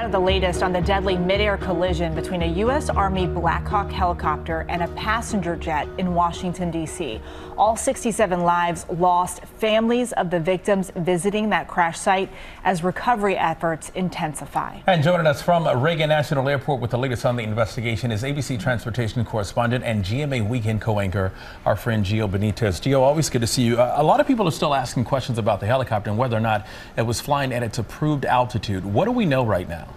The latest on the deadly midair collision between a U.S. Army Black Hawk helicopter and a passenger jet in Washington, D.C. All 67 lives lost, families of the victims visiting that crash site as recovery efforts intensify. And joining us from Reagan National Airport with the latest on the investigation is ABC transportation correspondent and GMA weekend co-anchor, our friend Gio Benitez. Gio, always good to see you. A lot of people are still asking questions about the helicopter and whether or not it was flying at its approved altitude. What do we know right now?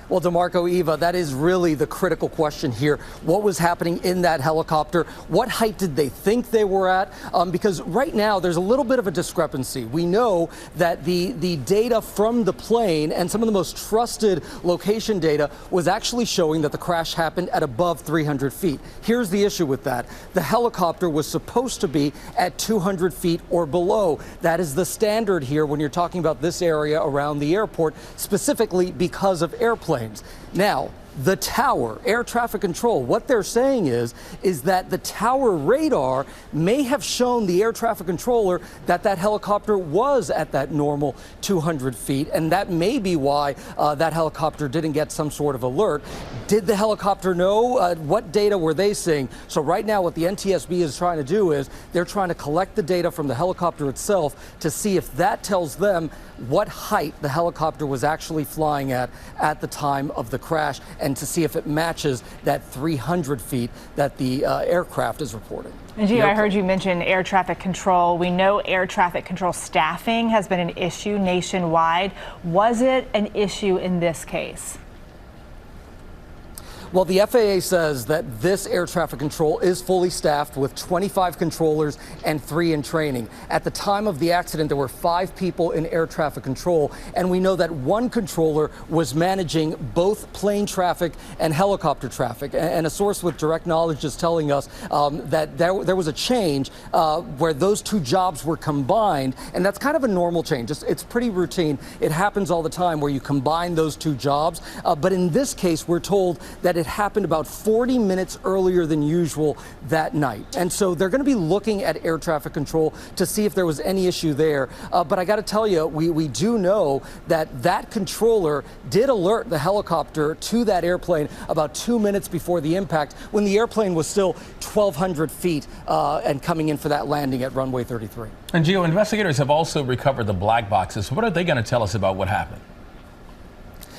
Well, DeMarco, Eva, that is really the critical question here. What was happening in that helicopter? What height did they think they were at? Because right now there's a little bit of a discrepancy. We know that the data from the plane and some of the most trusted location data was actually showing that the crash happened at above 300 feet. Here's the issue with that. The helicopter was supposed to be at 200 feet or below. That is the standard here when you're talking about this area around the airport, specifically because of airplanes. Now, the tower, air traffic control, what they're saying is that the tower radar may have shown the air traffic controller that that helicopter was at that normal 200 feet, and that may be why that helicopter didn't get some sort of alert. Did the helicopter know? What data were they seeing? So right now what the NTSB is trying to do is they're trying to collect the data from the helicopter itself to see if that tells them what height the helicopter was actually flying at the time of the crash, and to see if it matches that 300 feet that the aircraft is reporting. And Gio, I heard you mention air traffic control. We know air traffic control staffing has been an issue nationwide. Was it an issue in this case? Well, the FAA says that this air traffic control is fully staffed with 25 controllers and 3 in training. At the time of the accident, there were 5 people in air traffic control, and we know that 1 controller was managing both plane traffic and helicopter traffic. And a source with direct knowledge is telling us that there was a change where those 2 jobs were combined, and that's kind of a normal change. It's pretty routine. It happens all the time where you combine those 2 jobs, but in this case, we're told that it happened about 40 minutes earlier than usual that night. And so they're going to be looking at air traffic control to see if there was any issue there. But I got to tell you, we do know that that controller did alert the helicopter to that airplane about 2 minutes before the impact, when the airplane was still 1,200 feet and coming in for that landing at runway 33. And Gio, investigators have also recovered the black boxes. What are they going to tell us about what happened?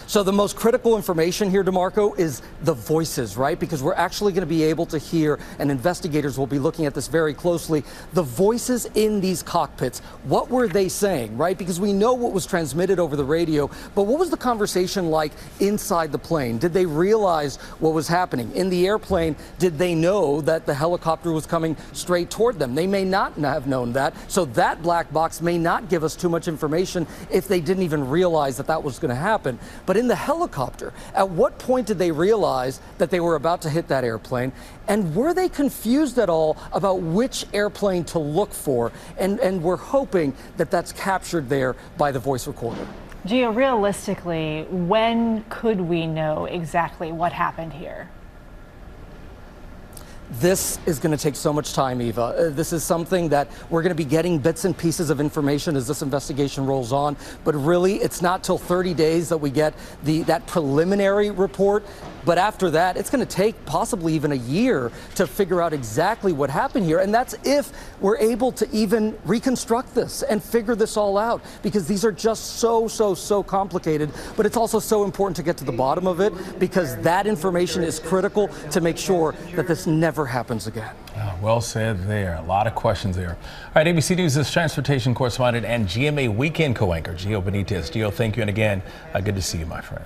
So the most critical information here, DeMarco, is the voices, right? Because we're actually going to be able to hear, and investigators will be looking at this very closely, the voices in these cockpits. What were they saying, right? Because we know what was transmitted over the radio, but what was the conversation like inside the plane? Did they realize what was happening? In the airplane, did they know that the helicopter was coming straight toward them? They may not have known that, so that black box may not give us too much information if they didn't even realize that that was going to happen. But in the helicopter, at what point did they realize that they were about to hit that airplane? And were they confused at all about which airplane to look for? And we're hoping that that's captured there by the voice recorder. Gio, realistically, when could we know exactly what happened here? This is going to take so much time, Eva. This is something that we're going to be getting bits and pieces of information as this investigation rolls on. But really, it's not till 30 days that we get that preliminary report. But after that, it's going to take possibly even a year to figure out exactly what happened here. And that's if we're able to even reconstruct this and figure this all out, because these are just so complicated. But it's also so important to get to the bottom of it, because that information is critical to make sure that this never happens again. Well said there. A lot of questions there. All right, ABC News' transportation correspondent and GMA weekend co-anchor, Gio Benitez. Gio, thank you. And again, good to see you, my friend.